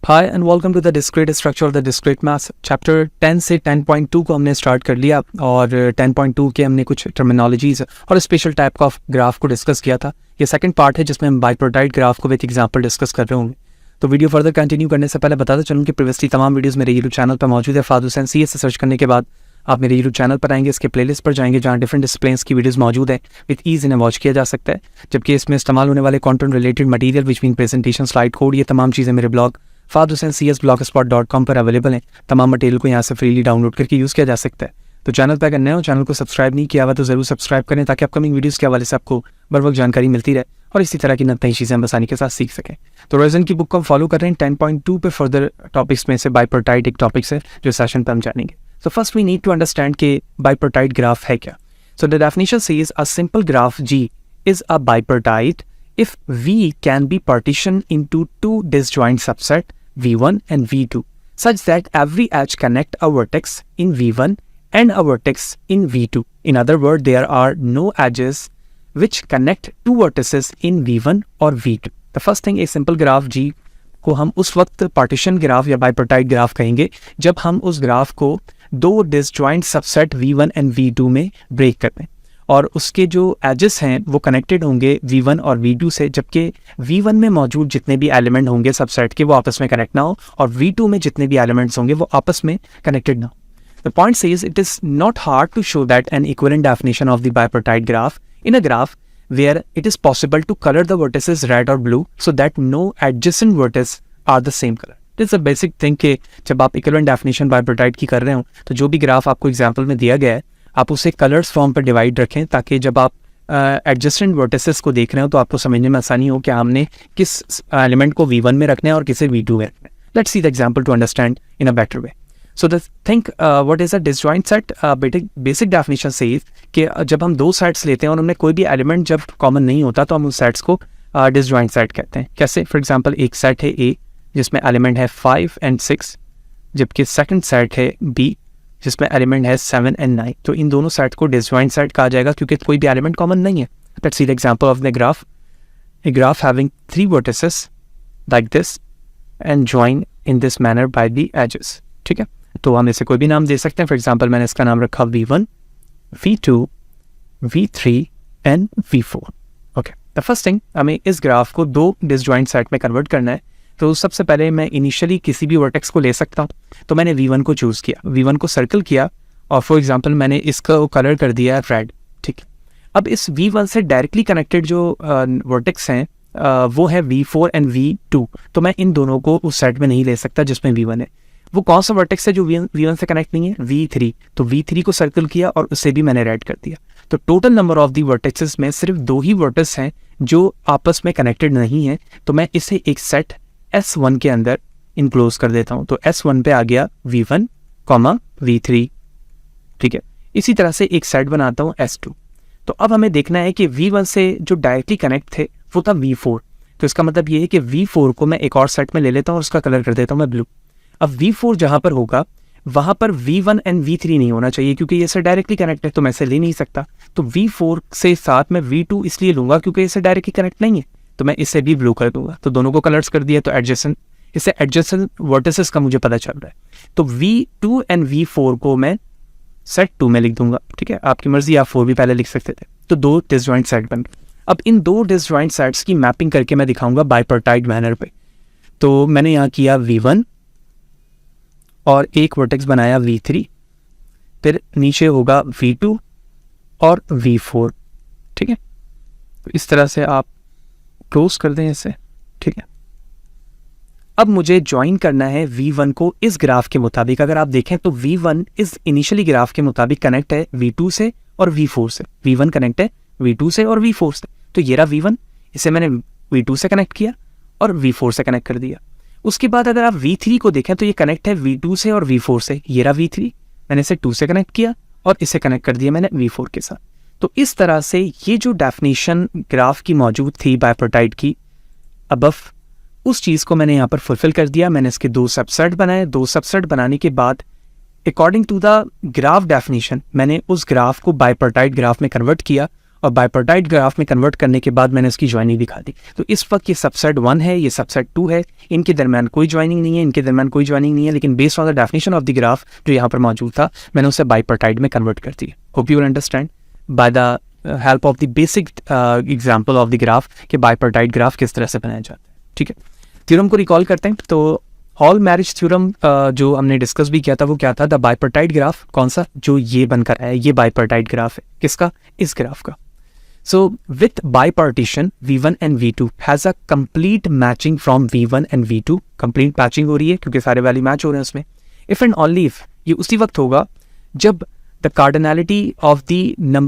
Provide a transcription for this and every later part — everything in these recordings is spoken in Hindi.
Hi and welcome to the discrete structure of the discrete maths. Chapter 10 से 10.2 को हमने स्टार्ट कर लिया और 10.2 के हमने कुछ टर्मिनोलॉजीज और स्पेशल टाइप ऑफ ग्राफ को डिस्कस किया था। ये सेकंड पार्ट है जिसमें हम बाइप्रोटाइड ग्राफ को विद एग्जांपल डिस्कस कर रहे होंगे। तो वीडियो फर्दर कंटिन्यू करने से पहले बताता चलूँ कि प्रीवियसली तमाम वीडियोस मेरे यूट्यूब चैनल पर मौजूद है। फाद हुसैन CS से सर्च करने के बाद आप मेरे यूट्यूब चैनल पर आएंगे, इसके प्लेलिस्ट पर जाएंगे जहाँ डिफरेंट डिसिप्लिन्स की वीडियोस मौजूद है। विद ईज इन्हें वॉच किया जा सकता है, जबकि इसमें इस्तेमाल होने वाले content related material which mean presentation, slide code, ये तमाम चीज़ें मेरे blog Fahd Hussain CS blogspot.com पर अवेलेबल हैं। तमाम मटेरियल को यहाँ से फ्रीली डाउनलोड करके यूज़ किया जा सकता है। तो चैनल पर अगर नए हो, चैनल को सब्सक्राइब नहीं किया हुआ तो ज़रूर सब्सक्राइब करें ताकि अपकमिंग वीडियोस के हवाले से आपको बर वक्त जानकारी मिलती रहे और इसी तरह की नई चीज़ें हम आसानी के साथ सीख सकें। तो रोजन की बुक को हम फॉलो कर रहे हैं। 10.2 पे फर्दर टॉपिक्स में से बाइप्रोटाइड एक टॉपिक्स है जो सेशन पर हम जानेंगे। So first we need to understand कि bipartite graph है क्या। So the definition says a simple graph G is a bipartite if V can be partitioned into two disjoint subset V1 and V2 such that every edge connect a vertex in V1 and a vertex in V2. In other words, there are no edges which connect two vertices in V1 or V2. The first thing, a simple graph G को हम उस वक्त पार्टीशन ग्राफ या बाइप्रोटाइड ग्राफ कहेंगे जब हम उस ग्राफ को दो disjoint subset V1 and V2 में ब्रेक करते हैं और उसके जो एजेस हैं वो कनेक्टेड होंगे V1 और V2 से, जबकि V1 में मौजूद जितने भी एलिमेंट होंगे सबसेट के वो आपस में कनेक्ट ना हो और V2 में जितने भी एलिमेंट्स होंगे वो आपस में कनेक्टेड ना हो। The point says it is not hard to show that an equivalent definition of the bipartite graph in a graph where it is possible to color the vertices red or blue so that no adjacent vertices are the same color. This is a basic thing कि जब आप equivalent definition बाइप्रोटाइड की कर रहे हो तो जो भी ग्राफ आपको एग्जाम्पल में दिया गया है आप उसे कलर्स फॉर्म पर डिवाइड रखें ताकि जब आप एडजस्टेंट वर्टिसेस को देख रहे हो तो आपको समझने में आसानी हो कि हमने किस एलिमेंट को V1 में रखना है और किसे V2 में रखना है। Let's see the example to understand in a better way. So the think what is a disjoint set. Basic definition says कि जब हम दो सेट्स लेते हैं और उनमें कोई भी एलिमेंट जब कॉमन नहीं होता तो हम उस सेट्स को डिसजॉइंट सेट कहते हैं। कैसे? फॉर एग्जांपल एक सेट है A जिसमें एलिमेंट है 5 एंड 6, जबकि सेकंड सेट है B जिसमें एलिमेंट है 7 एंड 9। तो इन दोनों सेट को डिसजॉइंट सेट कहा जाएगा क्योंकि कोई भी एलिमेंट कॉमन नहीं है। Let's see the example of the graph. A graph having 3 vertices like this and join in this manner by the edges. ठीक है, तो हम इसे कोई भी नाम दे सकते हैं। फॉर एग्जांपल मैंने इसका नाम रखा V1, V2, V3 and V4। Okay, the first thing, हमें इस ग्राफ को दो डिसजॉइंट सेट में कन्वर्ट करना है। तो सबसे पहले मैं इनिशियली किसी भी वर्टेक्स को ले सकता हूँ। तो मैंने V1 को चूज़ किया, V1 को सर्कल किया और फॉर एग्जांपल मैंने इसका कलर कर दिया रेड। ठीक है, अब इस V1 से डायरेक्टली कनेक्टेड जो वर्टेक्स हैं वो है V4 एंड V2। तो मैं इन दोनों को उस सेट में नहीं ले सकता जिसमें V1 है। वो कौन सा वर्टेक्स है जो V1 से कनेक्ट नहीं है? V3। तो V3 को सर्कल किया और उससे भी मैंने रेड कर दिया। तो total number of the vertexes में सिर्फ दो ही वर्टेक्स हैं जो आपस में कनेक्टेड नहीं है। तो मैं इसे एक सेट S1 के अंदर इनक्लोज कर देता हूँ। तो S1 पे आ गया V1, V3। ठीक है, इसी तरह से एक सेट बनाता हूँ S2। तो अब हमें देखना है कि V1 से जो डायरेक्टली कनेक्ट थे वो था V4। तो इसका मतलब ये है कि V4 को मैं एक और सेट में ले लेता हूँ और उसका कलर कर देता हूँ मैं ब्लू। अब V4 जहाँ पर होगा वहाँ पर V1 एंड V3 नहीं होना चाहिए क्योंकि ये से डायरेक्टली कनेक्ट है, तो मैं इसे ले नहीं सकता। तो V4 से साथ मैं V2 इसलिए लूँगा क्योंकि इसे डायरेक्टली कनेक्ट नहीं है, तो मैं इसे भी ब्लू कर दूंगा। तो दोनों को कलर्स कर दिया, तो एडजेसेंट, इससे एडजेसेंट वर्टिसेस का मुझे पता चल रहा है। तो V2 एंड V4 को मैं सेट 2 में लिख दूंगा। ठीक है, आपकी मर्जी, आप 4 भी पहले लिख सकते थे। तो दो डिसजॉइंट सेट बन गए। अब इन दो डिसजॉइंट सेट्स की मैपिंग करके मैं दिखाऊंगा बाइप्रोटाइड मैनर पे। तो मैंने यहाँ किया V1 और एक वर्टेक्स बनाया V3, फिर नीचे होगा V2 और V4। ठीक है, तो इस तरह से आप क्लोज कर दें इसे। ठीक है, अब मुझे ज्वाइन करना है V1 को इस ग्राफ के मुताबिक। अगर आप देखें तो V1 इस इनिशियली ग्राफ के मुताबिक कनेक्ट है V2 से और V4 से। V1 कनेक्ट है V2 से और V4 से। तो ये रहा V1, इसे मैंने V2 से कनेक्ट किया और V4 से कनेक्ट कर दिया। उसके बाद अगर आप V3 को देखें तो ये कनेक्ट है V2 से और V4 से। ये रहा V3, मैंने इसे 2 से कनेक्ट किया और इसे कनेक्ट कर दिया मैंने V4 के साथ। तो इस तरह से ये जो डेफिनेशन ग्राफ की मौजूद थी बाइप्रोटाइड की अबव, उस चीज़ को मैंने यहाँ पर फुलफिल कर दिया। मैंने इसके दो सबसेट बनाए। दो सबसेट बनाने के बाद according to the graph definition मैंने उस ग्राफ को बाइप्रोटाइड ग्राफ में कन्वर्ट किया और बाइपर्टाइट ग्राफ में कन्वर्ट करने के बाद मैंने इसकी ज्वाइनिंग दिखा दी। तो इस वक्त ये सबसेट 1 है, ये सबसेट 2 है, इनके दरमियान कोई ज्वाइनिंग नहीं है, इनके दरमियान कोई ज्वाइनिंग नहीं है, लेकिन based on the definition of the graph जो यहाँ पर मौजूद था मैंने उसे बाइपर्टाइट में कन्वर्ट कर दिया। Hope you will understand by the help of the basic example of the graph कि बाइपर्टाइट ग्राफ किस तरह से बनाया जाता है। ठीक है, थ्योरम को रिकॉल करते हैं। तो हॉल मैरिज थ्योरम जो हमने डिस्कस भी किया था वो क्या था? द बाइपर्टाइट ग्राफ कौन सा? जो ये बनकर आया, ये बाइपर्टाइट ग्राफ है। किसका? इस ग्राफ का। So with bipartition V1 and V2 has a complete matching from V1 and V2। Complete matching हो रही है क्योंकि सारे वैल्यू मैच हो रहे हैं उसमें। इफ एंड ओनली इफ, ये उसी वक्त होगा जब the cardinality of the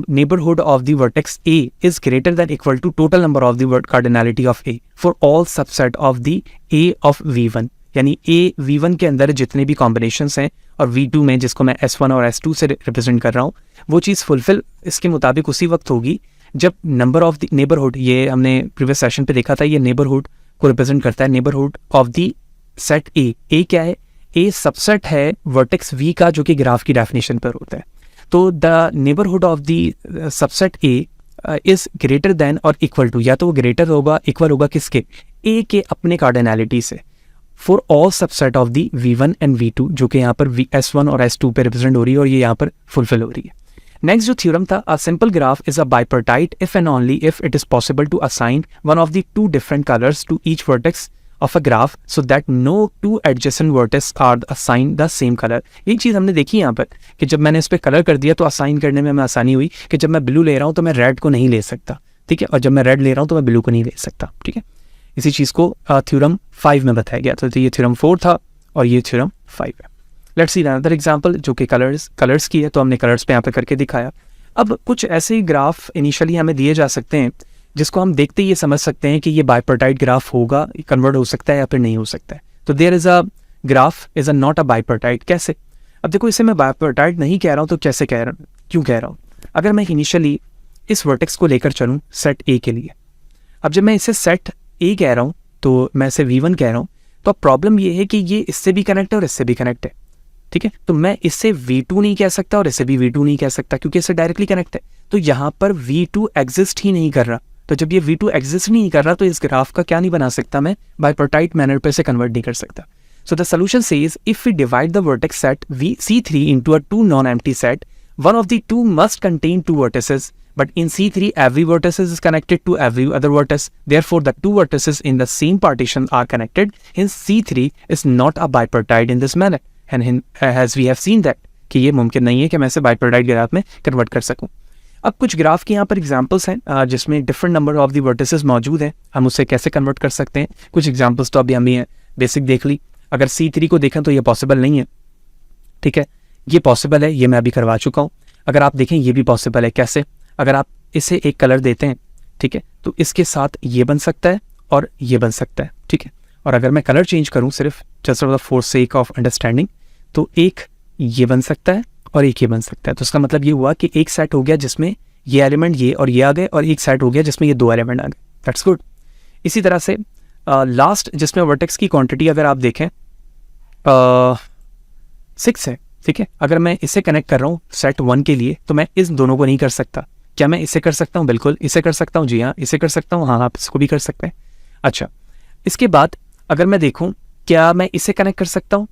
neighborhood of the vertex A is greater than equal to total number of the cardinality of A for all subset of the A of V1। यानी A V1 के अंदर जितने भी कॉम्बिनेशंस हैं और V2 में जिसको मैं S1 और S2 से रिप्रेजेंट कर रहा हूँ वो चीज़ फुलफिल इसके मुताबिक उसी वक्त होगी जब नंबर ऑफ द नेबरहुड, ये हमने प्रीवियस सेशन पे देखा था, ये नेबरहुड को रिप्रेजेंट करता है, neighbourhood of the set A। A क्या है? A सबसेट है वर्टेक्स V का जो कि ग्राफ की डेफिनेशन पर होता है। तो the neighbourhood of the subset A is greater than और इक्वल टू, या तो वो ग्रेटर होगा, इक्वल होगा किसके? A के अपने कार्डिनैलिटी से, for all subset of the V1 and V2 जो कि यहाँ पर S1 और S2 पे रिप्रेजेंट हो रही है और ये यहाँ पर फुलफिल हो रही है। नेक्स्ट जो थ्योरम था, a simple graph is a bipartite if and only if it is possible to assign one of the 2 different colours to each vertex of a graph so that no 2 adjacent vertices are assigned the same color। एक चीज़ हमने देखी यहाँ पर कि जब मैंने इस पर कलर कर दिया तो असाइन करने में हमें आसानी हुई कि जब मैं ब्लू ले रहा हूँ तो मैं रेड को नहीं ले सकता, ठीक है, और जब मैं रेड ले रहा हूँ तो मैं ब्लू को नहीं ले सकता। ठीक है, इसी चीज़ को थ्योरम 5 में बताया गया। तो ये थ्योरम 4 था और ये थ्योरम 5 है। लेट्स सी अनदर एग्जाम्पल जो कि कलर्स की है, तो हमने कलर्स पे यहाँ पर करके दिखाया। अब कुछ ऐसे ग्राफ इनिशियली हमें दिए जा सकते हैं जिसको हम देखते ही ये समझ सकते हैं कि ये बाइपर्टाइट ग्राफ होगा, कन्वर्ट हो सकता है या फिर नहीं हो सकता है। तो there is a graph is a not a bipartite. कैसे? अब देखो, इसे मैं बाइपर्टाइट नहीं कह रहा हूँ तो कैसे कह रहा हूँ, क्यों कह रहा हूँ? अगर मैं इनिशियली इस वर्टेक्स को लेकर चलूँ सेट A के लिए, अब जब मैं इसे सेट A कह रहा हूँ तो मैं इसे V1 कह रहा हूँ, तो अब प्रॉब्लम ये है कि ये इससे भी कनेक्ट है और इससे भी कनेक्ट है। ठीक है, तो मैं इससे V2 नहीं कह सकता और इससे भी V2 नहीं कह सकता क्योंकि इससे डायरेक्टली कनेक्ट है। तो यहाँ पर V2 एग्जिस्ट ही नहीं कर रहा। तो जब ये V2 एग्जिस्ट नहीं कर रहा तो इस ग्राफ का क्या नहीं बना सकता, मैं बाइपर्टाइट मैनर पे से कन्वर्ट नहीं कर सकता। So the solution says if we divide the vertex set C3 into a 2 non empty set, one of the 2 must contain 2 vertices, but in C3 every vertex is connected to every other vertex, therefore the 2 vertices in the same partition are connected, hence C3 is not a bipartite in this manner, and as we have seen that कि ये मुमकिन नहीं है कि मैं इसे बाइपर्टाइट ग्राफ में कन्वर्ट कर सकूं। अब कुछ ग्राफ के यहाँ पर एग्जाम्पल्स हैं जिसमें different number of the vertices मौजूद हैं, हम उसे कैसे कन्वर्ट कर सकते हैं। कुछ एग्जाम्पल्स तो अभी हमें बेसिक देख ली। अगर C3 को देखें तो ये पॉसिबल नहीं है, ठीक है, ये पॉसिबल है, ये मैं अभी करवा चुका हूँ। अगर आप देखें ये भी पॉसिबल है। कैसे? अगर आप इसे एक कलर देते हैं, ठीक है, तो इसके साथ ये बन सकता है और ये बन सकता है, ठीक है। और अगर मैं कलर चेंज करूँ सिर्फ just for sake of understanding, तो एक ये बन सकता है और एक ये बन सकता है। तो इसका मतलब ये हुआ कि एक सेट हो गया जिसमें ये एलिमेंट ये और ये आ गए, और एक सेट हो गया जिसमें ये 2 एलिमेंट आ गए। That's good. इसी तरह से लास्ट जिसमें वर्टेक्स की क्वांटिटी अगर आप देखें 6 है, ठीक है। अगर मैं इसे कनेक्ट कर रहा हूँ सेट 1 के लिए तो मैं इस दोनों को नहीं कर सकता। क्या मैं इसे कर सकता हूँ? बिल्कुल इसे कर सकता हूँ, जी हाँ, इसे कर सकता हूँ, हाँ आप इसको भी कर सकते हैं। अच्छा, इसके बाद अगर मैं देखूँ क्या मैं इसे कनेक्ट कर सकता हूँ,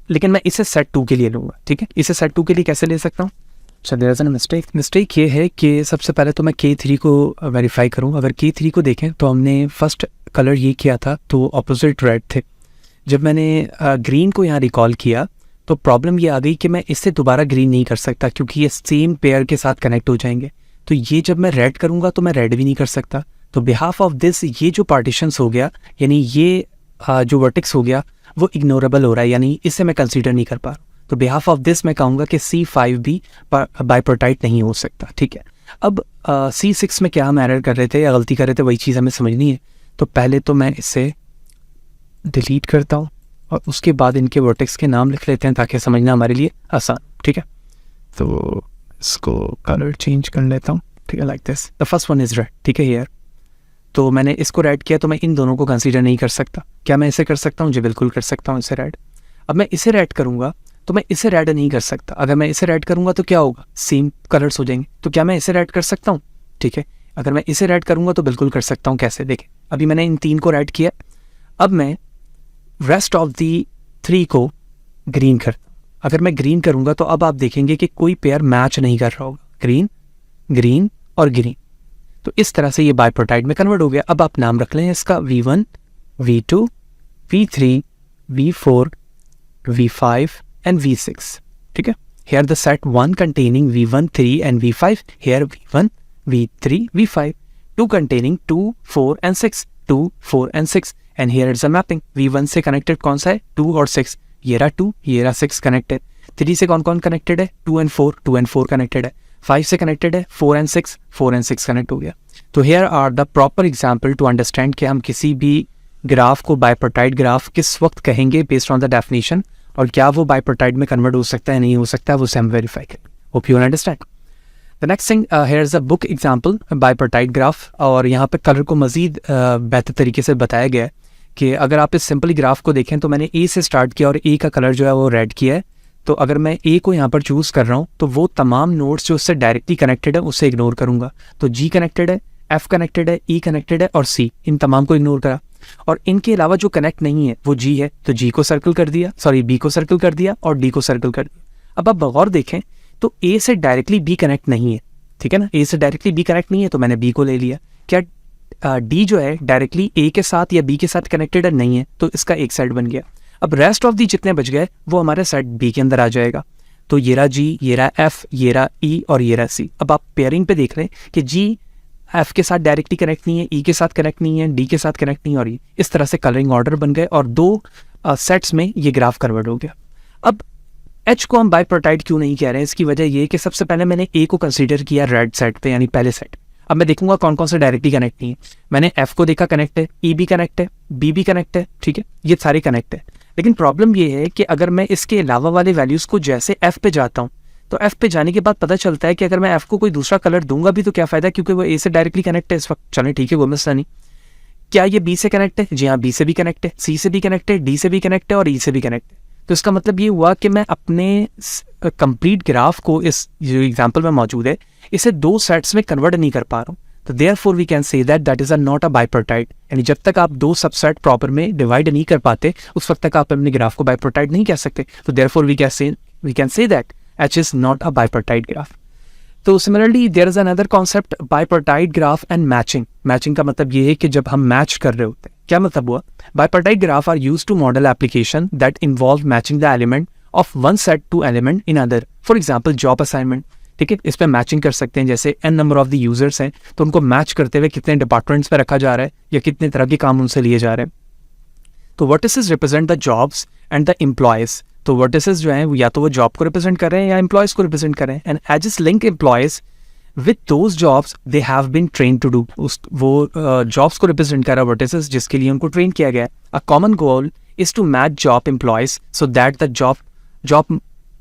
लेकिन मैं इसे सेट 2 के लिए लूँगा, ठीक है। इसे सेट 2 के लिए कैसे ले सकता हूँ? अच्छा, देयर इज एन मिस्टेक ये है कि सबसे पहले तो मैं K3 को वेरीफाई करूँ। अगर K3 को देखें तो हमने फर्स्ट कलर ये किया था तो ऑपोजिट रेड थे। जब मैंने ग्रीन को यहाँ रिकॉल किया तो प्रॉब्लम ये आ गई कि मैं इससे दोबारा ग्रीन नहीं कर सकता क्योंकि ये सेम पेयर के साथ कनेक्ट हो जाएंगे। तो ये जब मैं रेड करूँगा तो मैं रेड भी नहीं कर सकता। तो बिहाफ ऑफ दिस ये जो पार्टीशंस हो गया, यानी ये जो वर्टेक्स हो गया वो इग्नोरेबल हो रहा है, यानी इसे मैं कंसीडर नहीं कर पा रहा। तो बिहाफ ऑफ दिस मैं कहूँगा कि C5 भी बाइपर्टाइट नहीं हो सकता, ठीक है। अब C6 में क्या हम एरर कर रहे थे या गलती कर रहे थे, वही चीज़ हमें समझनी है। तो पहले तो मैं इसे डिलीट करता हूँ और उसके बाद इनके वर्टेक्स के नाम लिख लेते हैं ताकि समझना हमारे लिए आसान, ठीक है। तो इसको कलर चेंज कर लेता हूँ, ठीक है, like this. The first one is red, ठीक है, हियर। तो मैंने इसको रेड किया तो मैं इन दोनों को कंसीडर नहीं कर सकता। क्या मैं इसे कर सकता हूँ? जी बिल्कुल कर सकता हूँ, इसे रेड। अब मैं इसे रेड करूँगा तो मैं इसे रेड नहीं कर सकता। अगर मैं इसे रेड करूँगा तो क्या होगा? सेम कलर्स हो जाएंगे। तो क्या मैं इसे रेड कर सकता हूँ? ठीक है। अगर मैं इसे रेड करूँगा तो बिल्कुल कर सकता हूँ। कैसे, देखें, अभी मैंने इन 3 को रेड किया, अब मैं रेस्ट ऑफ दी 3 को ग्रीन कर, अगर मैं ग्रीन करूँगा तो अब आप देखेंगे कि कोई पेयर मैच नहीं कर रहा होगा, ग्रीन ग्रीन और ग्रीन। तो इस तरह से ये बाइप्रोटाइड में कन्वर्ट हो गया। अब आप नाम रख लें इसका V1, V2, V3, V4, V5 and V6, ठीक है। Here the set 1 containing V1, 3 and V5, here V1, V3, V5, 2 containing 2, 4 and 6, 2, 4 and 6, and here it's a mapping, V1 से connected कौन सा है, 2 और 6, ये रहा 2, ये रहा 6 connected, 3 से कौन कौन connected है, 2 and 4, 2 and 4 connected है, 5 से connected है, 4 and 6, 4 and 6 connect हो गया। तो here are the proper example to understand कि हम किसी भी ग्राफ को बाइप्रोटाइड ग्राफ किस वक्त कहेंगे बेस्ड ऑन द डेफिनेशन, और क्या वो बाइप्रोटाइड में कन्वर्ट हो सकता है, नहीं हो सकता, वो से हम वेरीफाई करें। Hope you understand. The next thing, here is a book example bipartite graph, और यहाँ पे कलर को मजीद बेहतर तरीके से बताया गया है कि अगर आप इस सिंपली ग्राफ को देखें तो मैंने ए से स्टार्ट किया और ए का कलर जो है वो रेड किया है। तो अगर मैं ए को यहाँ पर चूज़ कर रहा हूँ तो वो तमाम नोड्स जो उससे डायरेक्टली कनेक्टेड है उससे इग्नोर करूँगा। तो जी कनेक्टेड है, एफ कनेक्टेड है, ई कनेक्टेड है और सी, इन तमाम को इग्नोर करा। और इनके अलावा जो कनेक्ट नहीं है वो जी है, तो जी को सर्कल कर दिया, सॉरी बी को सर्कल कर दिया और डी को सर्कल कर दिया। अब आप बगौर देखें तो ए से डायरेक्टली बी कनेक्ट नहीं है, ठीक है ना, ए से डायरेक्टली बी कनेक्ट नहीं है तो मैंने बी को ले लिया। क्या डी जो है डायरेक्टली ए के साथ या बी के साथ कनेक्टेड है, नहीं है, तो इसका एक साइड बन गया। अब रेस्ट ऑफ दी जितने बच गए वो हमारे साइड बी के अंदर आ जाएगा। तो ये रहा जी, ये रहा एफ, ये रहा ई और ये रहा सी। अब आप पेयरिंग पे देख रहे हैं कि जी एफ के साथ डायरेक्टली कनेक्ट नहीं है, ई के साथ कनेक्ट नहीं है, डी के साथ कनेक्ट नहीं है, और ई, इस तरह से कलरिंग ऑर्डर बन गए और 2 सेट्स में ये ग्राफ कन्वर्ट हो गया। अब एच को हम बाइप्रोटाइड क्यों नहीं कह रहे हैं, इसकी वजह ये कि सबसे पहले मैंने ए को कंसीडर किया रेड सेट पे, यानी पहले सेट। अब मैं देखूंगा कौन कौन से डायरेक्टली कनेक्ट नहीं है। मैंने एफ को देखा कनेक्ट है, ई भी कनेक्ट है, बी भी कनेक्ट है, ठीक है, ये सारे कनेक्ट है। लेकिन प्रॉब्लम ये है कि अगर मैं इसके अलावा वाले वैल्यूज़ को जैसे एफ पे जाता हूँ तो एफ पे जाने के बाद पता चलता है कि अगर मैं एफ को कोई दूसरा कलर दूंगा भी तो क्या फ़ायदा, क्योंकि वो ए से डायरेक्टली कनेक्ट है इस वक्त। चलें ठीक है, वो मसला नहीं। क्या ये बी से कनेक्ट है, जी हाँ, बी से भी कनेक्ट है, सी से भी कनेक्ट है, डी से भी कनेक्ट है और ई से भी कनेक्ट है। तो इसका मतलब ये हुआ कि मैं अपने कंप्लीट ग्राफ को, इस जो एग्जाम्पल में मौजूद है, इसे 2 सेट्स में कन्वर्ट नहीं कर पा रहा हूँ। तो therefore we can say that is not a bipartite, यानी जब तक आप 2 सबसेट प्रॉपर में डिवाइड नहीं कर पाते उस वक्त तक आप अपने ग्राफ को बाइप्रोटाइड नहीं कह सकते। तो therefore we can say that H is not a bipartite graph. तो similarly there is another concept, bipartite graph and matching. Matching का मतलब ये है कि जब हम मैच कर रहे होते हैं, क्या मतलब हुआ, bipartite graph are used to model application that involve matching the element of one set to element in other. For example job assignment, ठीक है, इस पर मैचिंग कर सकते हैं। जैसे n number of the users हैं तो उनको मैच करते हुए कितने डिपार्टमेंट्स पे रखा जा रहा है या कितने तरह के काम उनसे लिए जा रहे हैं। तो vertices represent the jobs and the employees. तो वर्टिसेस जो हैं या तो वो जॉब को रिप्रेजेंट कर रहे हैं या एम्प्लॉयज को रिप्रेजेंट कर रहे हैं। And edges link employees with those jobs they have been train to do. वो जॉब्स को रिप्रेजेंट कर रहा है वर्टिसेस जिसके लिए उनको ट्रेन किया गया है। A common goal is to match job employees so that the job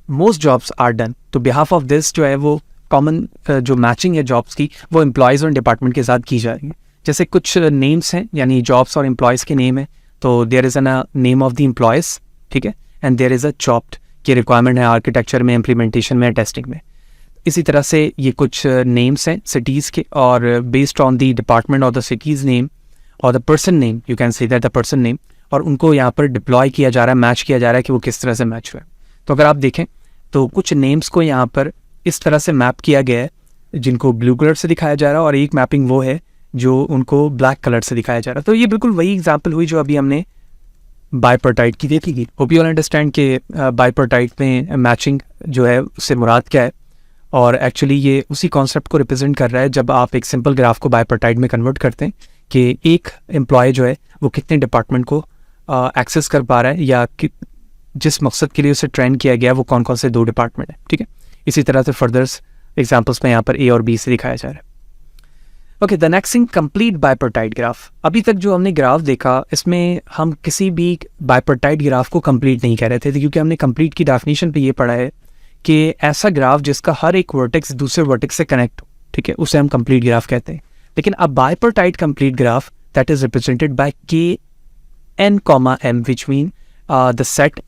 most jobs are done. तो बिहाफ ऑफ दिस जो है वो कॉमन जो मैचिंग है जॉब्स की वो एम्प्लॉयज और डिपार्टमेंट के साथ की जा रही है। जैसे कुछ नेम्स हैं, यानी जॉब्स और एम्प्लॉयज के नेम है, तो there is an name of the employees, ठीक है, and there is a job की रिक्वायरमेंट है आर्किटेक्चर में, इम्प्लीमेंटेशन में, टेस्टिंग में। इसी तरह से ये कुछ नेम्स हैं सिटीज़ के, और बेस्ड ऑन द डिपार्टमेंट और द सिटीज़ नेम और the person name, you can say that the person name, और उनको यहाँ पर डिप्लॉय किया जा रहा है, मैच किया जा रहा है कि वो किस तरह से मैच हुआ है। तो अगर आप देखें तो कुछ नेम्स को यहाँ पर इस तरह से मैप किया गया है जिनको ब्लू कलर से दिखाया जा रहा है, और एक मैपिंग वो है जो उनको ब्लैक कलर से दिखाया जा रहा है। तो ये बिल्कुल वही एग्जाम्पल हुई जो अभी हमने बाइप्रोटाइड की देखी गई। होप यू ऑल अंडरस्टैंड कि बाइप्रोटाइड में मैचिंग जो है उससे मुराद क्या है, और एक्चुअली ये उसी कॉन्सेप्ट को रिप्रेजेंट कर रहा है जब आप एक सिंपल ग्राफ को बाइप्रोटाइड में कन्वर्ट करते हैं कि एक एम्प्लॉय जो है वो कितने डिपार्टमेंट को एक्सेस कर पा रहा है या जिस मकसद के लिए उसे ट्रेन किया गया वो कौन कौन से 2 डिपार्टमेंट है, ठीक है। इसी तरह से फर्दर एग्जाम्पल्स में यहाँ पर ए और बी से दिखाया जा रहा है। Okay, the next thing, complete bipartite graph. अभी तक जो हमने ग्राफ देखा इसमें हम किसी भी बाइप्रोटाइड ग्राफ को कंप्लीट नहीं कह रहे थे क्योंकि हमने कंप्लीट की डेफिनेशन पे ये पढ़ा है कि ऐसा ग्राफ जिसका हर एक वर्टेक्स दूसरे वर्टेक्स से कनेक्ट हो, ठीक है, उसे हम कंप्लीट ग्राफ कहते हैं। लेकिन अब bipartite complete graph that is represented by Kn, M, which mean the set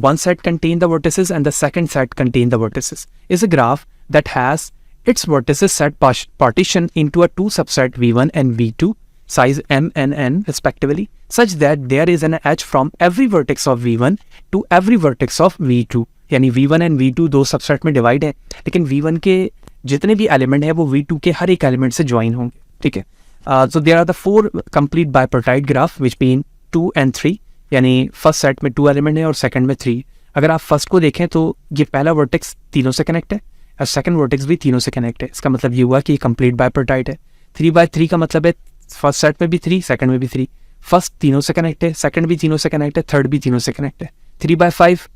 one set contain the vertices and the second set contain the vertices, is a graph that has its vertices set partition into a two subset V1 and V2 size m and n respectively such that there is an edge from every vertex of V1 to every vertex of V2. यानी V1 एंड V2 दो सबसेट में डिवाइड है, लेकिन V1 के जितने भी एलिमेंट है वो V2 के हर एक एलिमेंट से ज्वाइन होंगे, ठीक है. So there are the 4 complete bipartite graph which mean 2 and 3, यानी फर्स्ट सेट में 2 एलिमेंट है और सेकंड में 3. अगर आप फर्स्ट को देखें तो ये पहला वर्टेक्स तीनों से कनेक्ट है और सेकंड वर्टेक्स भी तीनों से कनेक्ट है. इसका मतलब ये हुआ कि ये कंप्लीट बाइपर्टाइट है. 3/3 का मतलब है फर्स्ट सेट में भी 3, सेकंड में भी 3. फर्स्ट तीनों से कनेक्ट है, सेकंड भी तीनों से कनेक्ट है, थर्ड भी तीनों से कनेक्ट है. 3/5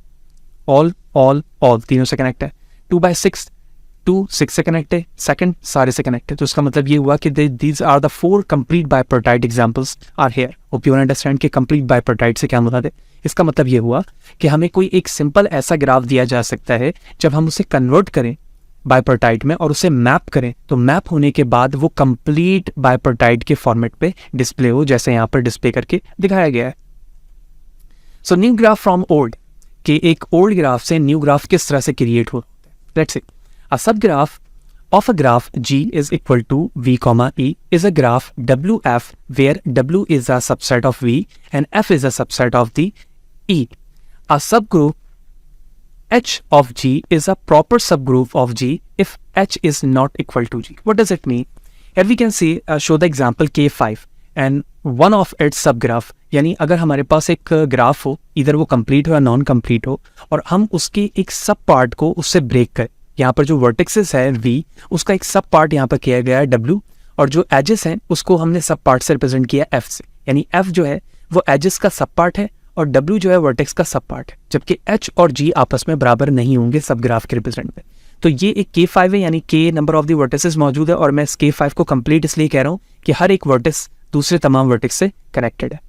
ऑल तीनों से कनेक्ट है. 2/6 2 6 से कनेक्ट है, सेकंड सारे से कनेक्ट है. तो इसका मतलब ये हुआ कि these are the 4 complete bipartite examples are here. Hope you understand कि कंप्लीट बाइपर्टाइट से क्या मुराद है. इसका मतलब ये हुआ कि हमें कोई एक सिंपल ऐसा ग्राफ दिया जा सकता है, जब हम उसे कन्वर्ट करें बाइपर्टाइट में और उसे मैप करें, तो मैप होने के बाद वो कंप्लीट बाइपर्टाइट के फॉर्मेट पे डिस्प्ले हो, जैसे यहाँ पर डिस्प्ले करके दिखाया गया है. So new graph from old, कि एक ओल्ड ग्राफ से न्यू ग्राफ किस तरह से क्रिएट होता है. Let's say a subgraph of a graph G is equal to V, E is a graph WF where W is a subset of V and F is a subset of the E. A subgroup H of G is a proper subgroup of G if H is not equal to G. What does it mean? Here we can see show the example K5 and one of its subgraph. यानी अगर हमारे पास एक ग्राफ हो, इधर वो कंप्लीट हो या नॉन कंप्लीट हो, और हम उसके एक सब पार्ट को उससे ब्रेक करें. यहाँ पर जो वर्टेक्सेस है V, उसका एक सब पार्ट यहाँ पर किया गया है W, और जो एजेस हैं उसको हमने सब पार्ट से रिप्रेजेंट किया F से. यानी F जो है वो एजेस का सब पार्ट है और W जो है वर्टेक्स का सब पार्ट है, जबकि H और G आपस में बराबर नहीं होंगे सब ग्राफ के रिप्रेजेंट में. तो ये एक K5 है, यानी K number of the vertices मौजूद है, और मैं इस K5 को कंप्लीट इसलिए कह रहा हूँ कि हर एक वर्टेक्स दूसरे तमाम वर्टेक्स से कनेक्टेड है.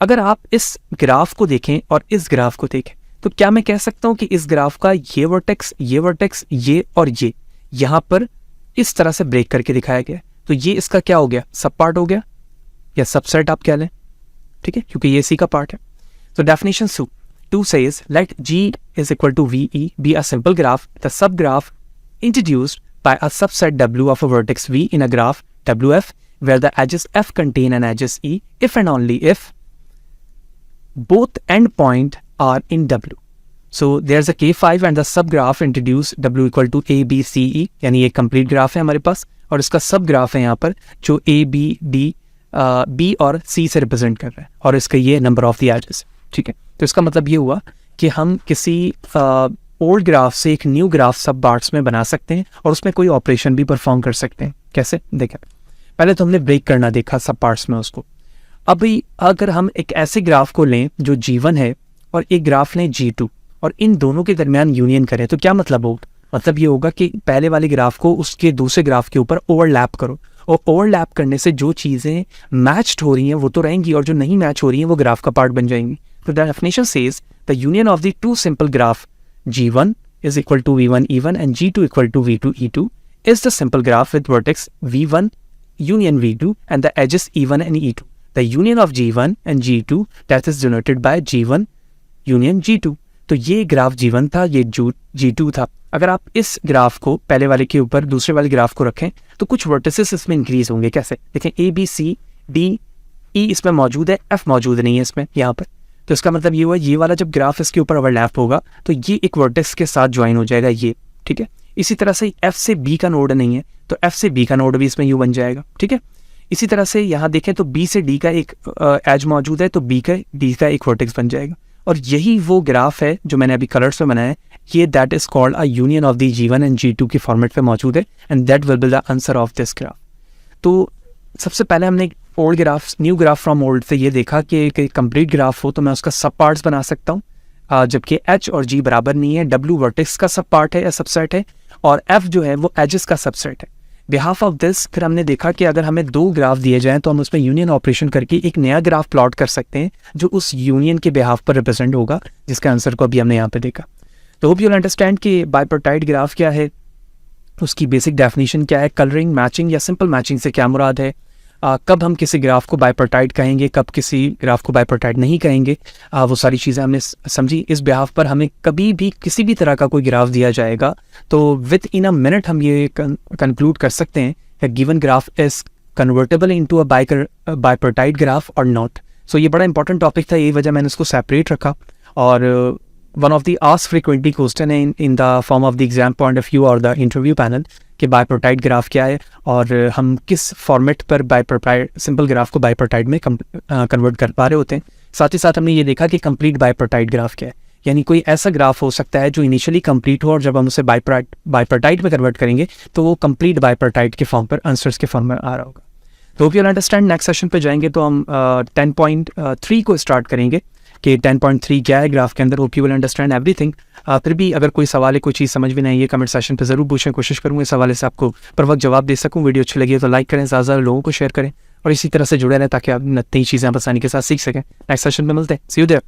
अगर आप इस ग्राफ को देखें और इस ग्राफ को देखें तो क्या मैं कह सकता हूं कि इस ग्राफ का ये वर्टेक्स, ये और ये यहां पर इस तरह से ब्रेक करके दिखाया गया है. तो ये इसका क्या हो गया, सब पार्ट हो गया या सबसेट आप कह लें, ठीक है, क्योंकि ये सी का पार्ट है. तो definition 2 says let G is equal to VE be a simple graph, the subgraph introduced by a subset W of a vertex V in a graph WF where the edges F contain an edges E if and only if both endpoint are in W. So there's a K5 and the subgraph introduce W equal to A, B, C, E, यानी ये complete ग्राफ है हमारे पास, और इसका सब ग्राफ है यहाँ पर जो A, B, D, B और C से रिप्रेजेंट कर रहा है, और इसका ये नंबर ऑफ द एजेस, ठीक है. तो इसका मतलब ये हुआ कि हम किसी ओल्ड ग्राफ से एक न्यू ग्राफ सब पार्ट्स में बना सकते हैं और उसमें कोई ऑपरेशन भी परफॉर्म कर सकते हैं. कैसे देखें, पहले तो हमने ब्रेक करना देखा सब पार्ट्स में उसको. अभी अगर हम एक ऐसे ग्राफ को लें जो G1 है और एक ग्राफ लें G2 और इन दोनों के दरमियान यूनियन करें, तो क्या मतलब होगा, मतलब ये होगा कि पहले वाले ग्राफ को उसके दूसरे ग्राफ के ऊपर ओवरलैप करो, और ओवरलैप करने से जो चीज़ें मैच्ड हो रही हैं वो तो रहेंगी और जो नहीं मैच हो रही हैं वो ग्राफ का पार्ट बन जाएंगी. तो the definition says the union of the two simple graph G1 is equal to V1 E1 and G2 equal to V2 E2 is the simple graph with vertex V1 union V2 and the edges E1 and E2. The union of G1 and G2 that is denoted by G1 union G2. तो ये ग्राफ G1 था, ये G2 था. अगर आप इस ग्राफ को पहले वाले के ऊपर दूसरे वाले ग्राफ को रखें तो कुछ वर्टिसेस इसमें इंक्रीज होंगे. कैसे देखें, A, B, C, D, E इसमें मौजूद है, F मौजूद नहीं है इसमें यहाँ पर. तो इसका मतलब ये हुआ ये वाला जब ग्राफ इसके ऊपर ओवरलैप होगा तो ये एक वर्टेक्स के साथ ज्वाइन हो जाएगा ये, ठीक है. इसी तरह से F से B का नोड नहीं है तो F से B का नोड भी इसमें यू बन जाएगा, ठीक है. इसी तरह से यहाँ देखें तो B से D का एक एज मौजूद है तो B का D का एक वर्टेक्स बन जाएगा. और यही वो ग्राफ है जो मैंने अभी कलर्स में बनाया है, ये that is called a union of the G1 and G2 के फॉर्मेट पे मौजूद है, and that will be the answer of this graph. तो सबसे पहले हमने old graph, new graph from old से ये देखा कि एक कंप्लीट ग्राफ हो तो मैं उसका सब पार्ट्स बना सकता हूँ, जबकि H और G बराबर नहीं है. W वर्टेक्स का सब पार्ट है या सबसेट है, और F जो है वो एजेस का सबसेट है. बिहाफ ऑफ दिस फिर हमने देखा कि अगर हमें दो ग्राफ दिए जाएं तो हम उसमें यूनियन ऑपरेशन करके एक नया ग्राफ प्लॉट कर सकते हैं जो उस यूनियन के बिहाफ पर रिप्रेजेंट होगा, जिसका आंसर को अभी हमने यहाँ पे देखा. तो होप यू विल अंडरस्टैंड कि बाइपर्टाइट ग्राफ क्या है, उसकी बेसिक डेफिनेशन क्या है, कलरिंग, मैचिंग या सिंपल मैचिंग से क्या मुराद है, कब हम किसी ग्राफ को बाइपर्टाइड कहेंगे, कब किसी ग्राफ को बाइपर्टाइड नहीं कहेंगे, वो सारी चीज़ें हमने समझी। इस बिहाफ पर हमें कभी भी किसी भी तरह का कोई ग्राफ दिया जाएगा तो विद इन अ मिनट हम ये कंक्लूड कर सकते हैं कि given graph is convertible into a bipartite graph और नॉट। सो ये बड़ा इंपॉर्टेंट टॉपिक था, यही वजह मैंने इसको सेपरेट रखा। और one of the asked frequently question है in the form of the exam point of view और द इंटरव्यू पैनल कि बाइपर्टाइड ग्राफ क्या है और हम किस फॉर्मेट पर बाइपर्टाइड सिंपल ग्राफ को बाइपर्टाइड में कन्वर्ट कर पा रहे होते हैं। साथ ही साथ हमने ये देखा कि कंप्लीट बाइपर्टाइड ग्राफ क्या है, यानी कोई ऐसा ग्राफ हो सकता है जो इनिशियली कंप्लीट हो और जब हम उसे बाइपर्टाइड में कन्वर्ट करेंगे तो वो कंप्लीट बाइपर्टाइड के फॉर्म पर, आंसर्स के फॉर्म में आ रहा होगा। तो hope you understand. Next session पे जाएंगे तो हम 10.3 को स्टार्ट करेंगे कि 10.3 क्या है ग्राफ के अंदर। Hope you will understand everything. फिर भी अगर कोई सवाल है, कोई चीज़ समझ में नहीं आई है, कमेंट सेशन पे ज़रूर पूछें, कोशिश करूँगा इस हवाले से आपको पर वक्त जवाब दे सकूँ। वीडियो अच्छी लगी है तो लाइक करें, ज़्यादा लोगों को शेयर करें और इसी तरह से जुड़े रहें ताकि आप नई चीज़ें आप आसानी के साथ सीख सकें। नेक्स्ट सेशन में मिलते हैं। सी यू देयर।